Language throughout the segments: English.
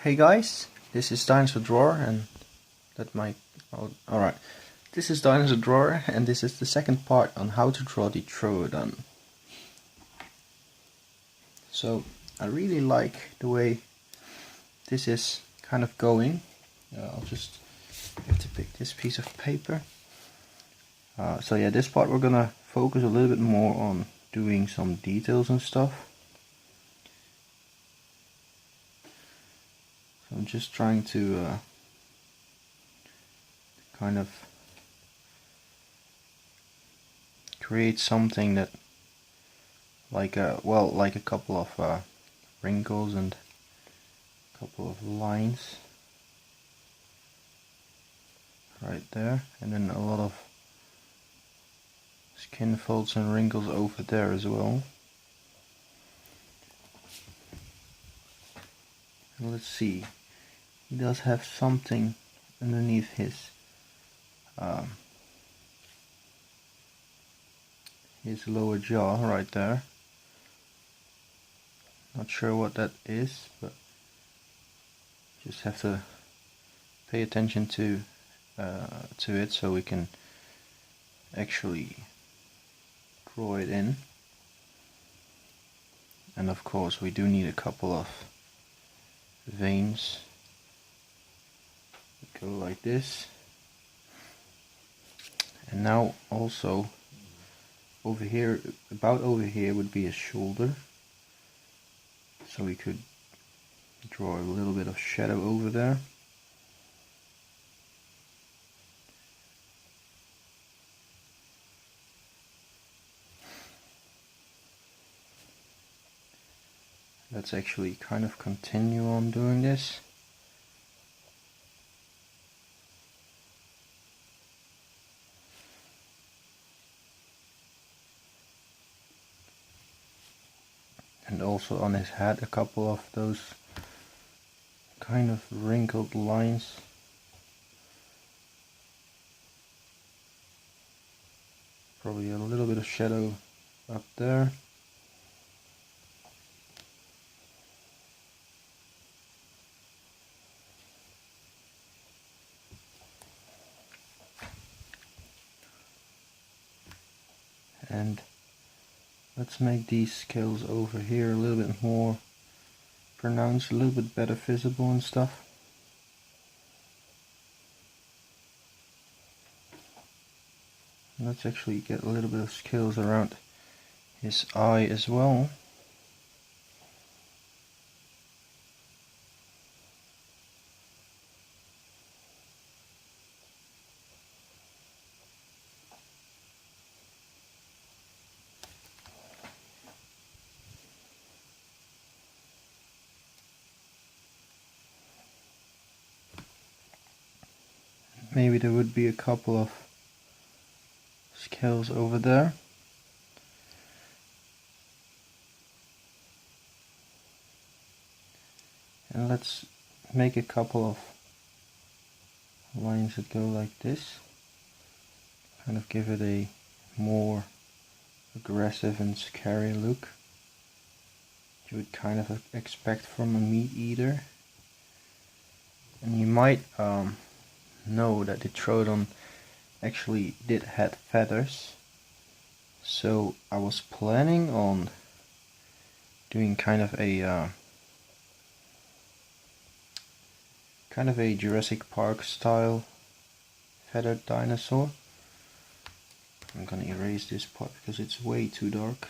Hey guys, this is Dinosaur Drawer and that might... Oh, alright. This is Dinosaur Drawer and this is the second part on how to draw the Troodon. So I really like the way this is kind of going. I'll just have to pick this piece of paper. So yeah, this part we're gonna focus a little bit more on doing some details and stuff. So I'm just trying to kind of create something that like a couple of wrinkles and a couple of lines right there, and then a lot of skin folds and wrinkles over there as well. And let's see, he does have something underneath his lower jaw right there. Not sure what that is, but just have to pay attention to it so we can actually draw it in. And of course we do need a couple of veins that go like this. And now also over here, about over here would be a shoulder, so we could draw a little bit of shadow over there. Let's actually kind of continue on doing this. And also on his head a couple of those kind of wrinkled lines. Probably a little bit of shadow up there. And let's make these scales over here a little bit more pronounced, a little bit better visible and stuff. And let's actually get a little bit of scales around his eye as well. Maybe there would be a couple of scales over there. And let's make a couple of lines that go like this. Kind of give it a more aggressive and scary look. You would kind of expect from a meat eater. And you might know that the Troodon actually did have feathers, so I was planning on doing kind of a Jurassic Park style feathered dinosaur. I'm gonna erase this part because it's way too dark.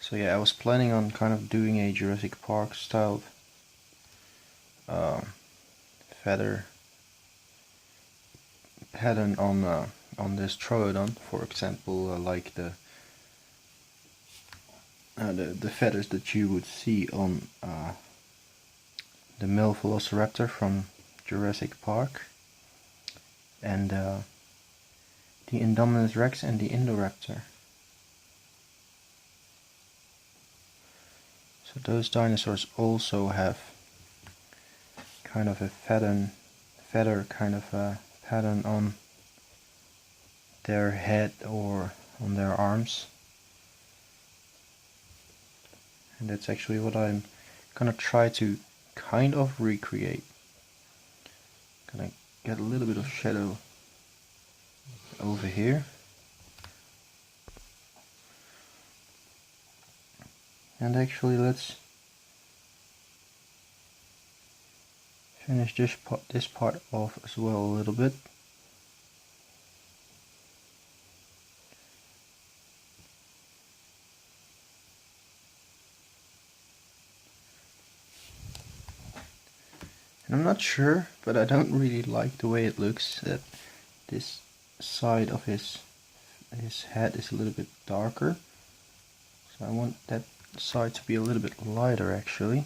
So yeah, I was planning on kind of doing a Jurassic Park style feather pattern on this Troodon, for example, like the feathers that you would see on the male velociraptor from Jurassic Park, and the Indominus Rex and the Indoraptor. So those dinosaurs also have kind of a feather kind of a pattern on their head or on their arms. And that's actually what I'm gonna try to kind of recreate. Gonna get a little bit of shadow over here. And actually let's finish this part off as well a little bit. And I'm not sure, but I don't really like the way it looks, that this side of his head is a little bit darker. So I want that side to be a little bit lighter actually.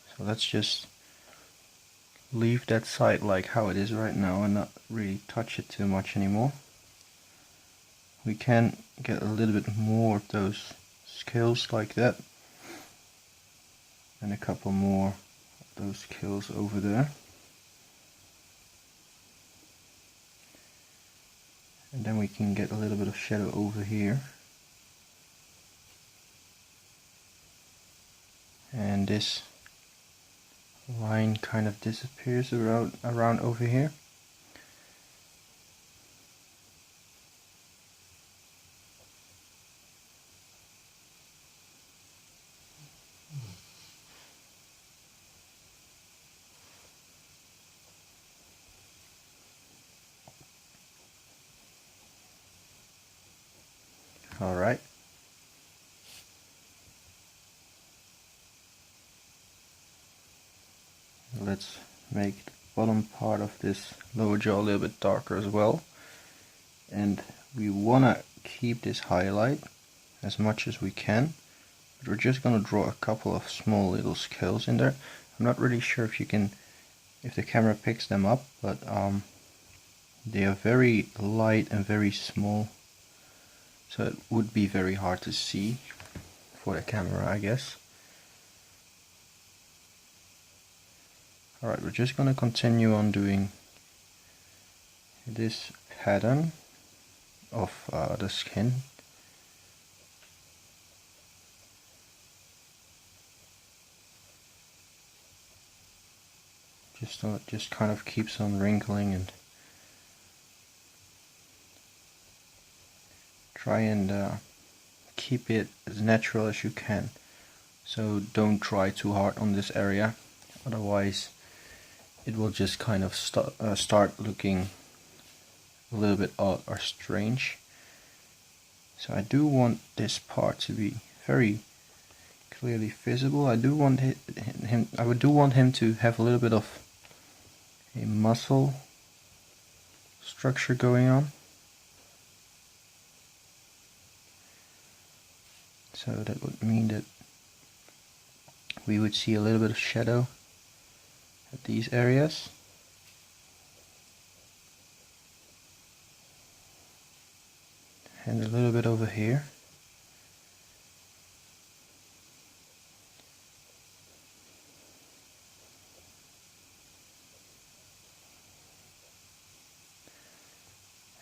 So let's just leave that side like how it is right now and not really touch it too much anymore. We can get a little bit more of those scales like that, and a couple more of those scales over there. And then we can get a little bit of shadow over here. And this line kind of disappears around over here. All right. Let's make the bottom part of this lower jaw a little bit darker as well. And we want to keep this highlight as much as we can. But we're just going to draw a couple of small little scales in there. I'm not really sure if the camera picks them up, but they are very light and very small. So it would be very hard to see for the camera, I guess. Alright, we're just going to continue on doing this pattern of the skin. Just kind of keeps on wrinkling, and try and keep it as natural as you can. So don't try too hard on this area, otherwise it will just kind of start looking a little bit odd or strange. So I do want this part to be very clearly visible. I do want him to have a little bit of a muscle structure going on. So that would mean that we would see a little bit of shadow at these areas. And a little bit over here.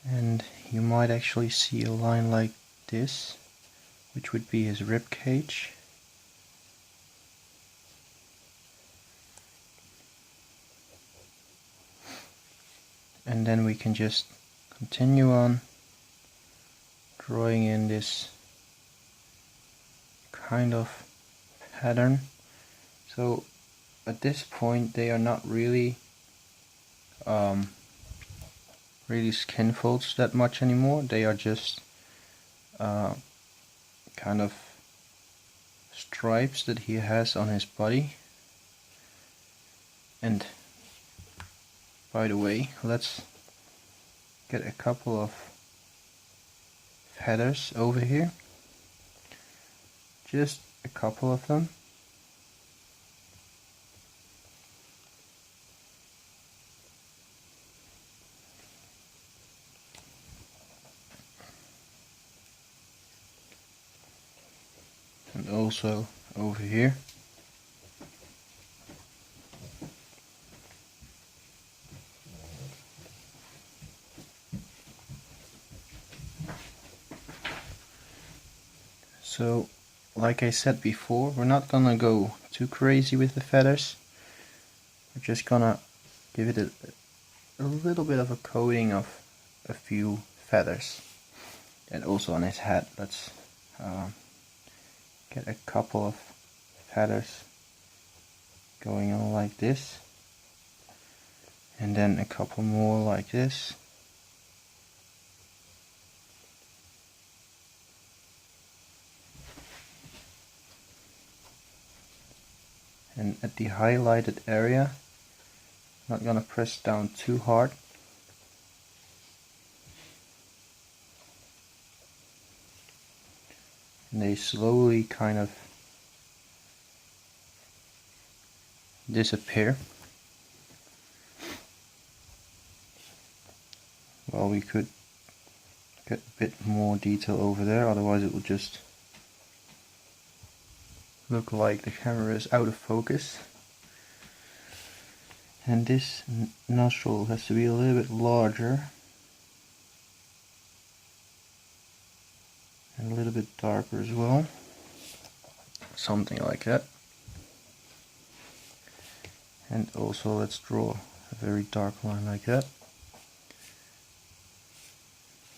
And you might actually see a line like this, which would be his rib cage. And then we can just continue on drawing in this kind of pattern. So at this point they are not really really skin folds that much anymore. They are just kind of stripes that he has on his body. And by the way, let's get a couple of feathers over here. Just a couple of them. And also over here. So like I said before, we're not gonna go too crazy with the feathers. We're just gonna give it a little bit of a coating of a few feathers. And also on his head, let's get a couple of feathers going on like this, and then a couple more like this. And at the highlighted area, not gonna press down too hard. And they slowly kind of disappear. Well, we could get a bit more detail over there, otherwise it will just look like the camera is out of focus. And this nostril has to be a little bit larger and a little bit darker as well, something like that. And also let's draw a very dark line like that.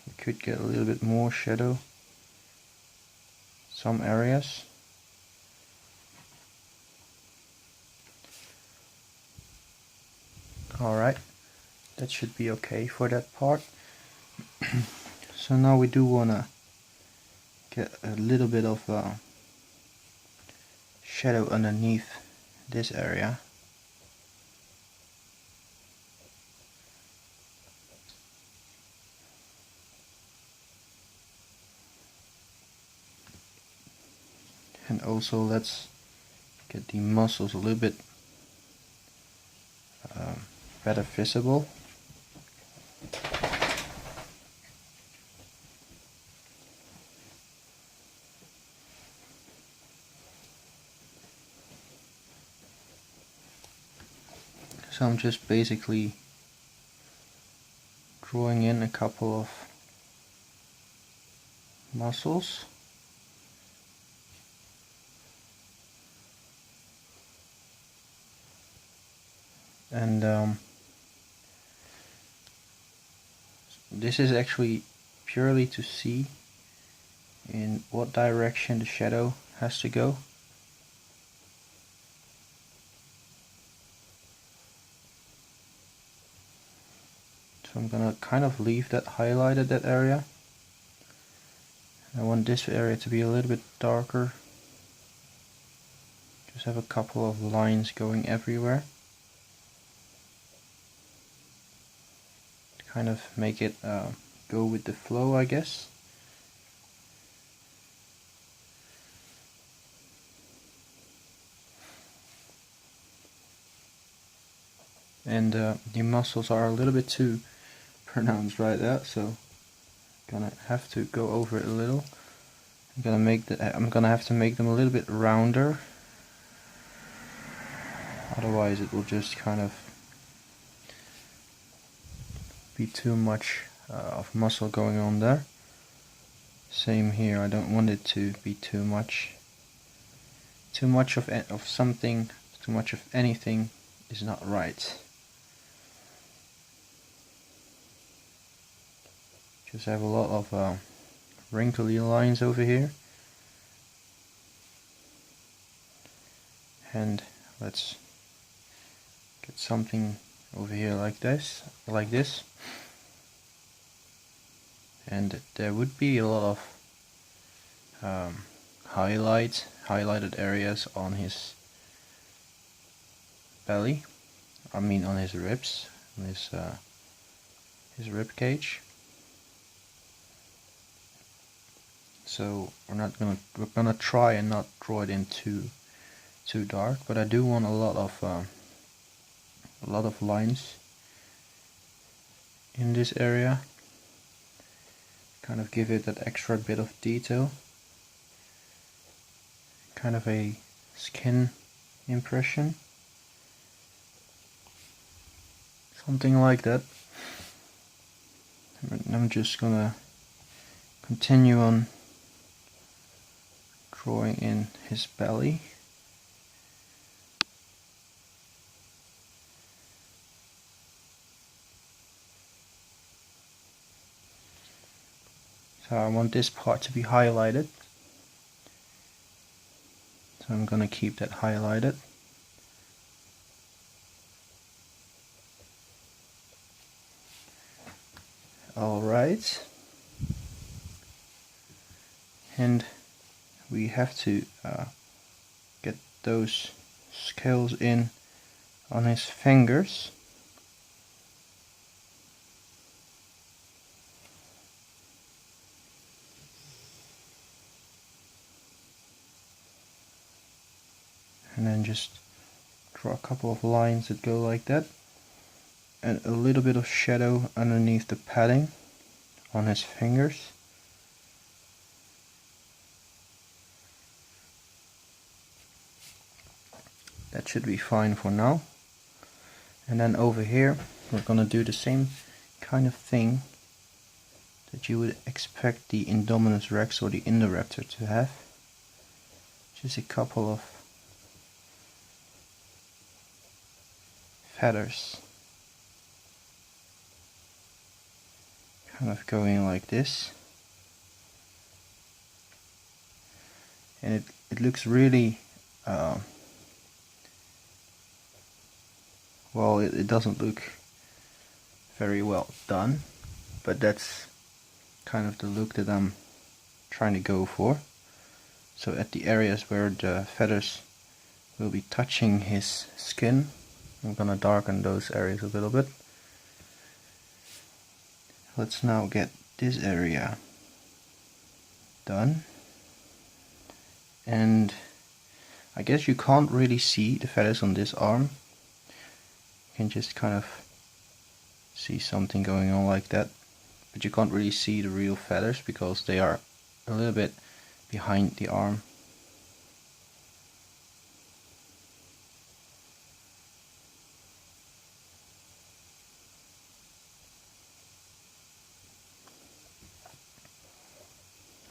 We could get a little bit more shadow some areas. Alright, that should be okay for that part. So now we do want to get a little bit of shadow underneath this area. And also let's get the muscles a little bit better visible. So I'm just basically drawing in a couple of muscles. And this is actually purely to see in what direction the shadow has to go. So I'm gonna kind of leave that highlighted, that area. I want this area to be a little bit darker. Just have a couple of lines going everywhere. Kind of make it go with the flow, I guess. And the muscles are a little bit too pronounced right there, so gonna have to go over it a little. I'm gonna have to make them a little bit rounder. Otherwise it will just kind of be too much of muscle going on there. Same here, I don't want it to be too much. Too much of something, too much of anything is not right. Just have a lot of wrinkly lines over here. And let's get something over here like this, and there would be a lot of highlighted areas on his belly. I mean on his ribs, on his rib cage. So we're gonna try and not draw it in too dark, but I do want a lot of lines in this area. Kind of give it that extra bit of detail. Kind of a skin impression. Something like that. I'm just gonna continue on drawing in his belly. So I want this part to be highlighted. So I'm gonna keep that highlighted. Alright. And we have to get those scales in on his fingers. And then just draw a couple of lines that go like that, and a little bit of shadow underneath the padding on his fingers. That should be fine for now. And then over here we're gonna do the same kind of thing that you would expect the Indominus Rex or the Indoraptor to have. Just a couple of feathers, kind of going like this, and it looks really well, it doesn't look very well done, but that's kind of the look that I'm trying to go for. So at the areas where the feathers will be touching his skin, I'm gonna darken those areas a little bit. Let's now get this area done. And I guess you can't really see the feathers on this arm. You can just kind of see something going on like that, but you can't really see the real feathers because they are a little bit behind the arm.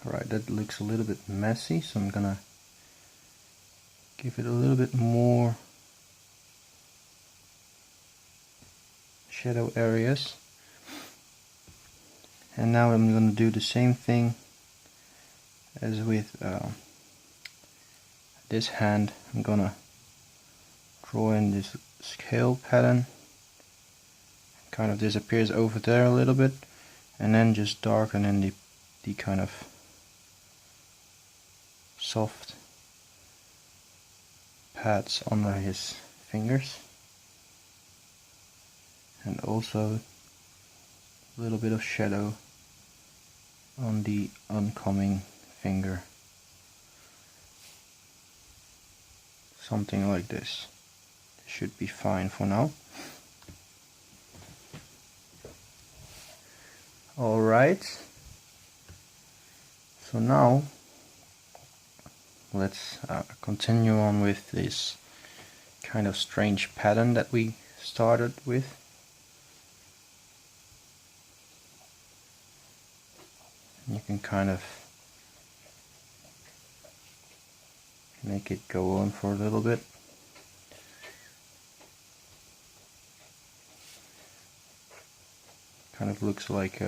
Alright, that looks a little bit messy, so I'm gonna give it a little bit more shadow areas. And now I'm gonna do the same thing as with this hand. I'm gonna draw in this scale pattern. Kind of disappears over there a little bit, and then just darken in the kind of soft pads under his fingers, and also a little bit of shadow on the oncoming finger. Something like this. Should be fine for now. Alright, so now let's continue on with this kind of strange pattern that we started with. You can kind of make it go on for a little bit. Kind of looks like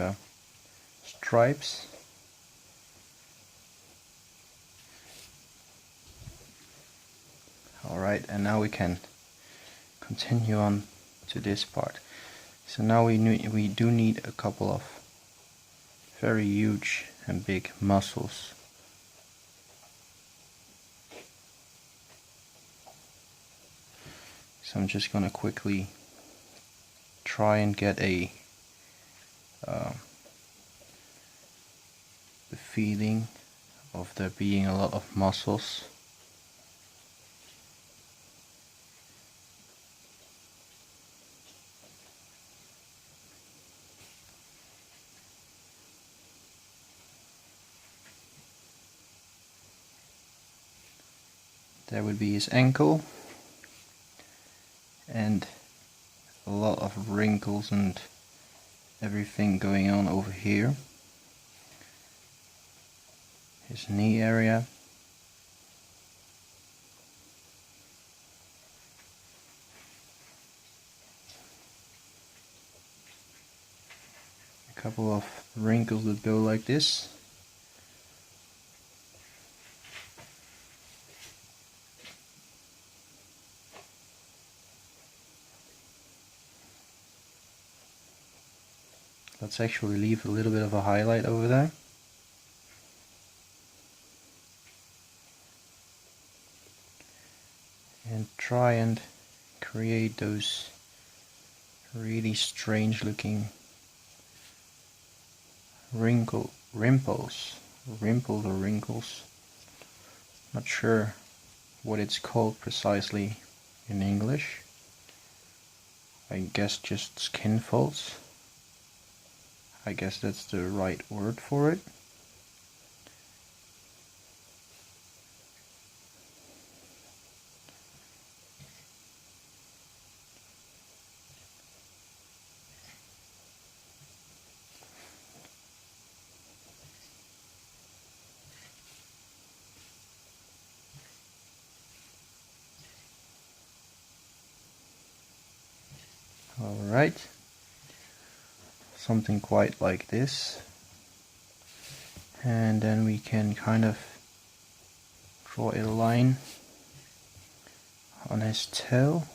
stripes. Alright, and now we can continue on to this part. So now we do need a couple of very huge and big muscles. So I'm just gonna quickly try and get the feeling of there being a lot of muscles. There would be his ankle, and a lot of wrinkles and everything going on over here. His knee area, couple of wrinkles that go like this. Let's actually leave a little bit of a highlight over there. And try and create those really strange looking rimples or wrinkles. Not sure what it's called precisely in English. I guess just skin folds. I guess that's the right word for it. Alright, something quite like this, and then we can kind of draw a line on his tail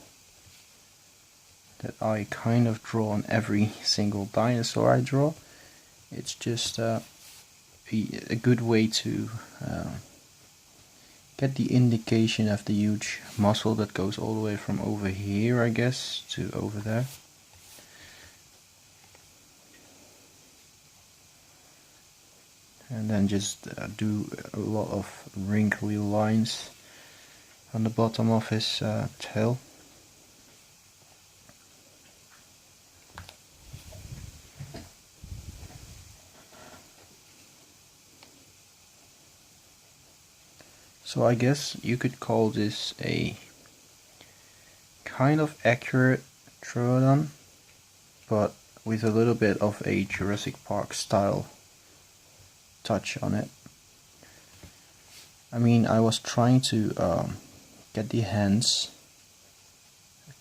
that I kind of draw on every single dinosaur I draw. It's just a good way to get the indication of the huge muscle that goes all the way from over here, I guess, to over there. And then just do a lot of wrinkly lines on the bottom of his tail. So I guess you could call this a kind of accurate Troodon, but with a little bit of a Jurassic Park style touch on it. I mean, I was trying to get the hands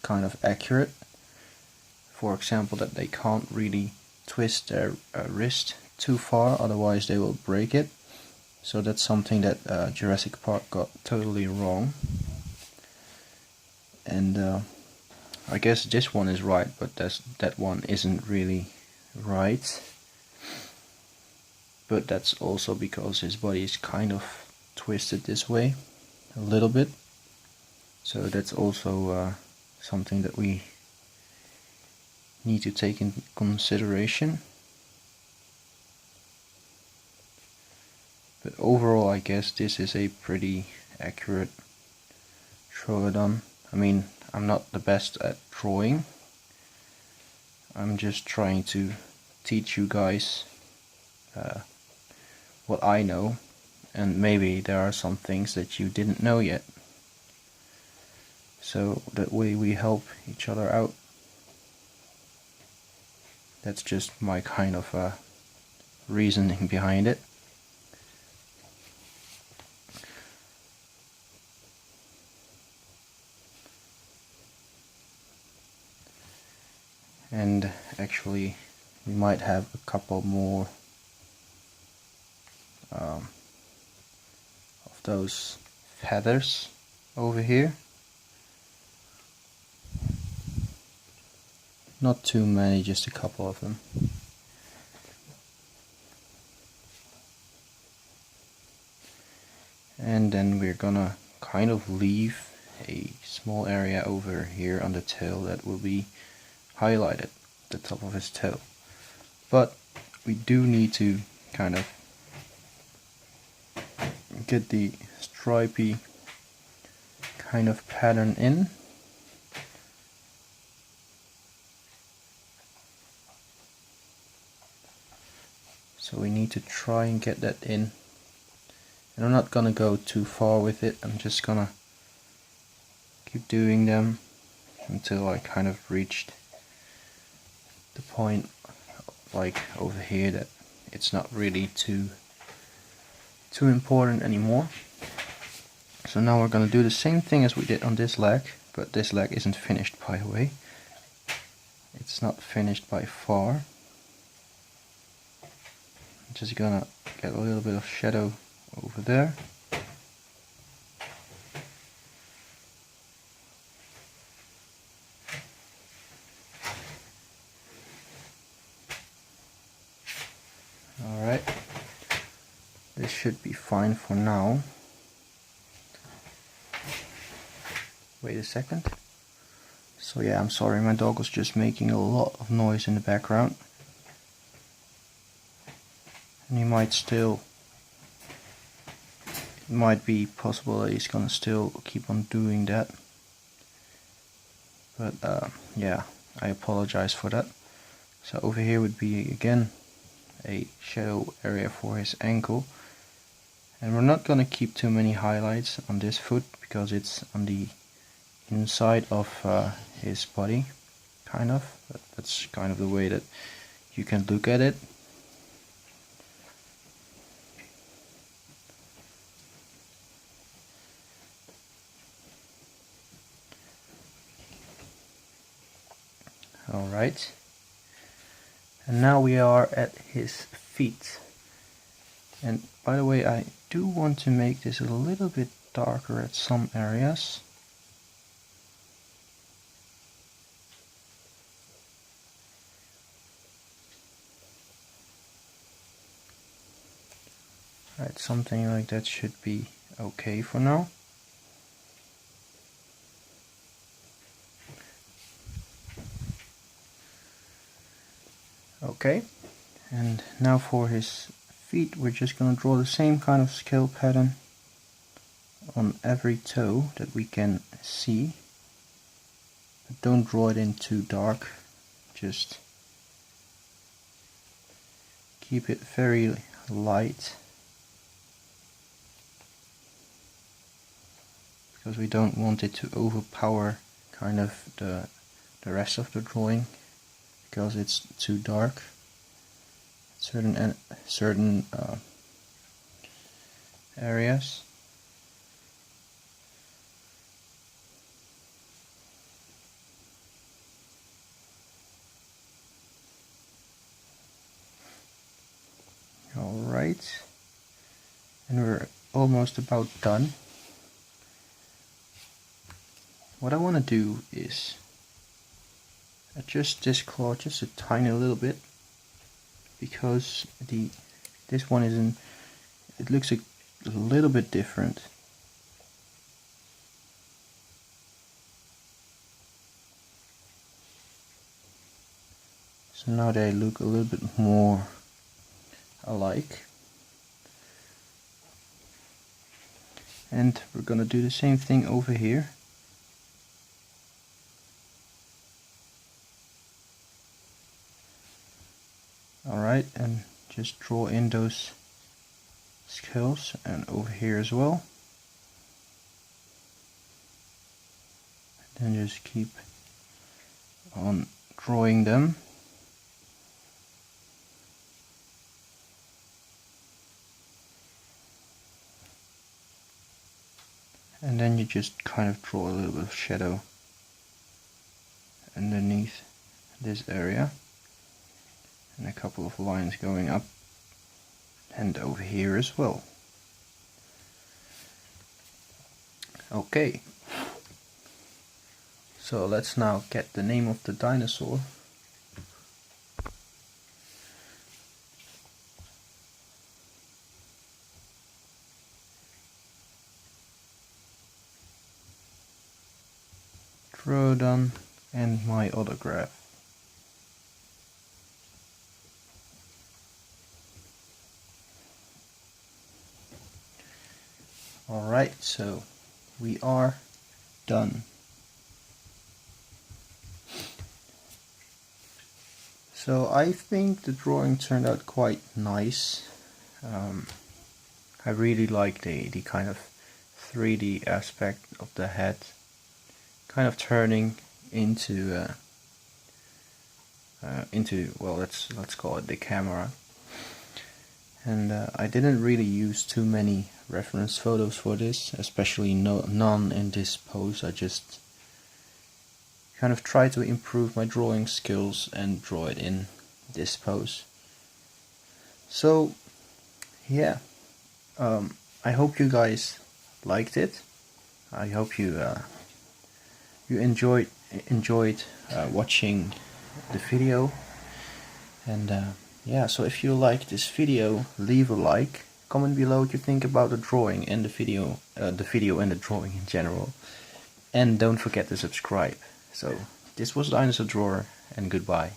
kind of accurate. For example, that they can't really twist their wrist too far, otherwise they will break it. So that's something that Jurassic Park got totally wrong. And I guess this one is right, but that one isn't really right. But that's also because his body is kind of twisted this way, a little bit. So that's also something that we need to take in consideration. But overall, I guess this is a pretty accurate Troodon. I mean, I'm not the best at drawing. I'm just trying to teach you guys what I know, and maybe there are some things that you didn't know yet. So that way we help each other out. That's just my kind of reasoning behind it. And actually we might have a couple more of those feathers over here. Not too many, just a couple of them. And then we're gonna kind of leave a small area over here on the tail that will be highlighted, the top of his tail. But we do need to kind of get the stripy kind of pattern in. So we need to try and get that in. And I'm not gonna go too far with it, I'm just gonna keep doing them until I kind of reached the point like over here that it's not really too important anymore. So now we're gonna do the same thing as we did on this leg, but this leg isn't finished, by the way. It's not finished by far. just gonna get a little bit of shadow over there. Alright, this should be fine for now. Wait a second. So yeah, I'm sorry, my dog was just making a lot of noise in the background. And he might still, it might be possible that he's gonna still keep on doing that. But yeah, I apologize for that. So over here would be again a shadow area for his ankle. And we're not gonna keep too many highlights on this foot because it's on the inside of his body, kind of. That's kind of the way that you can look at it. Alright, and now we are at his feet. And by the way, I do want to make this a little bit darker at some areas. Right, something like that should be okay for now. Okay, and now for his feet, we're just going to draw the same kind of scale pattern on every toe that we can see. But don't draw it in too dark, just keep it very light, because we don't want it to overpower kind of the rest of the drawing, because it's too dark. Certain areas. Alright, and we're almost about done. What I want to do is adjust this claw just a tiny little bit, because this one isn't, it looks a little bit different. So now they look a little bit more alike. And we're gonna do the same thing over here. Alright, and just draw in those scales, and over here as well. And then just keep on drawing them. And then you just kind of draw a little bit of shadow underneath this area, and a couple of lines going up and over here as well. Okay, so let's now get the name of the dinosaur. Troodon and my autograph. Alright, so we are done. So I think the drawing turned out quite nice. I really like the kind of 3D aspect of the head, kind of turning into well, let's call it the camera. And I didn't really use too many reference photos for this, especially none in this pose. I just kind of try to improve my drawing skills and draw it in this pose. So yeah, I hope you guys liked it. I hope you enjoyed watching the video. And yeah, so if you like this video, leave a like. Comment below what you think about the drawing and the video and the drawing in general. And don't forget to subscribe. So this was Dinosaur Drawer, and goodbye.